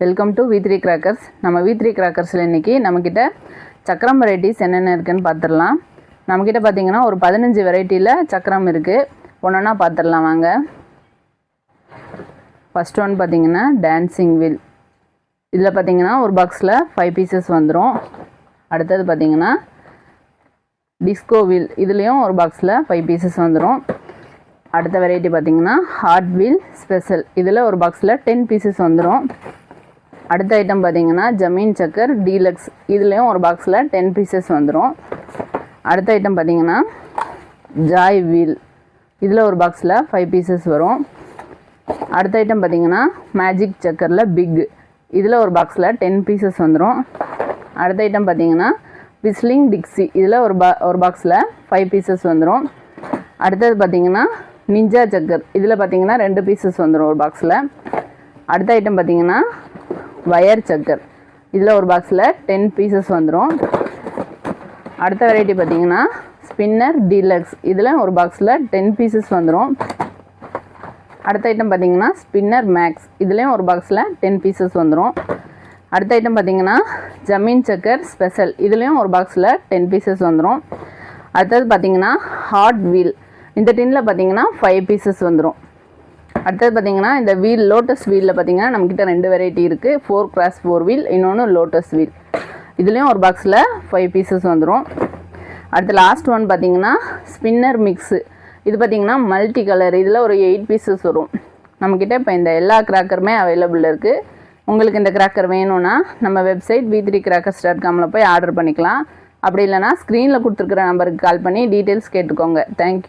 Welcome to V3 crackers. நம்ம V3 கிராக்கர்ஸில் இன்றைக்கி நம்மக்கிட்ட சக்கரம் வெரைட்டிஸ் என்னென்ன இருக்குதுன்னு பார்த்துடலாம். நம்மக்கிட்ட பார்த்திங்கன்னா ஒரு 15 வெரைட்டியில் சக்கரம் இருக்குது. ஒன்றா பார்த்துடலாம் வாங்க. ஃபஸ்ட் ஒன் பார்த்திங்கன்னா டான்சிங் வீல். இதில் பார்த்திங்கன்னா ஒரு பாக்ஸில் 5 பீசஸ் வந்துடும். அடுத்தது பார்த்திங்கன்னா டிஸ்கோ வீல். இதுலேயும் ஒரு பாக்ஸில் 5 பீசஸ் வந்துடும். அடுத்த வெரைட்டி பார்த்திங்கன்னா ஹார்ட் வீல் ஸ்பெஷல். இதில் ஒரு பாக்ஸில் 10 பீசஸ் வந்துடும். அடுத்த ஐட்டம் பார்த்திங்கன்னா ஜமீன் சக்கர் டீலக்ஸ். இதுலேயும் ஒரு பாக்ஸில் 10 பீசஸ் வந்துடும். அடுத்த ஐட்டம் பார்த்திங்கன்னா ஜாய் வீல். இதில் ஒரு பாக்ஸில் 5 பீசஸ் வரும். அடுத்த ஐட்டம் பார்த்திங்கன்னா மேஜிக் சக்கரில் பிக். இதில் ஒரு பாக்ஸில் 10 பீசஸ் வந்துடும். அடுத்த ஐட்டம் பார்த்திங்கன்னா விஸ்லிங் டிக்ஸி. இதில் ஒரு பாக்ஸில் 5 பீசஸ் வந்துடும். அடுத்தது பார்த்திங்கன்னா நிஞ்சா சக்கர். இதில் பார்த்திங்கன்னா 2 பீசஸ் வந்துடும் ஒரு பாக்ஸில். அடுத்த ஐட்டம் பார்த்திங்கன்னா வயர் சக்கர். இதில் ஒரு பாக்ஸில் 10 பீசஸ் வந்துடும். அடுத்த வெரைட்டி பார்த்திங்கன்னா ஸ்பின்னர் டீலக்ஸ். இதில் ஒரு பாக்ஸில் 10 பீசஸ் வந்துடும். அடுத்த ஐட்டம் பார்த்திங்கன்னா ஸ்பின்னர் மேக்ஸ். இதுலேயும் ஒரு பாக்ஸில் 10 பீசஸ் வந்துடும். அடுத்த ஐட்டம் பார்த்திங்கன்னா ஜமீன் சக்கர் ஸ்பெஷல். இதுலேயும் ஒரு பாக்ஸில் 10 பீசஸ் வந்துடும். அடுத்தது பார்த்திங்கன்னா ஹார்ட் வீல். இந்த டின்னில் பார்த்திங்கன்னா 5 பீசஸ் வந்துடும். அடுத்தது பார்த்திங்கன்னா இந்த வீல் லோட்டஸ் வீலில் பார்த்திங்கன்னா நம்மக்கிட்ட 2 வெரைட்டி இருக்குது. 4x4 வீல், இன்னொன்று லோட்டஸ் வீல். இதுலேயும் ஒரு பாக்ஸில் 5 பீசஸ் வந்துடும். அடுத்து லாஸ்ட் ஒன் பார்த்திங்கன்னா ஸ்பின்னர் மிக்ஸு. இது பார்த்திங்கன்னா மல்டி கலர். இதில் ஒரு 8 பீசஸ் வரும். நம்மக்கிட்ட இப்போ இந்த எல்லா கிராக்கருமே அவைலபிள் இருக்குது. உங்களுக்கு இந்த கிராக்கர் வேணும்னா நம்ம வெப்சைட் v3crackers.com போய் ஆர்டர் பண்ணிக்கலாம். அப்படி இல்லைனா ஸ்க்ரீனில் கொடுத்துருக்குற நம்பருக்கு கால் பண்ணி டீட்டெயில்ஸ் கேட்டுக்கோங்க. தேங்க்யூ.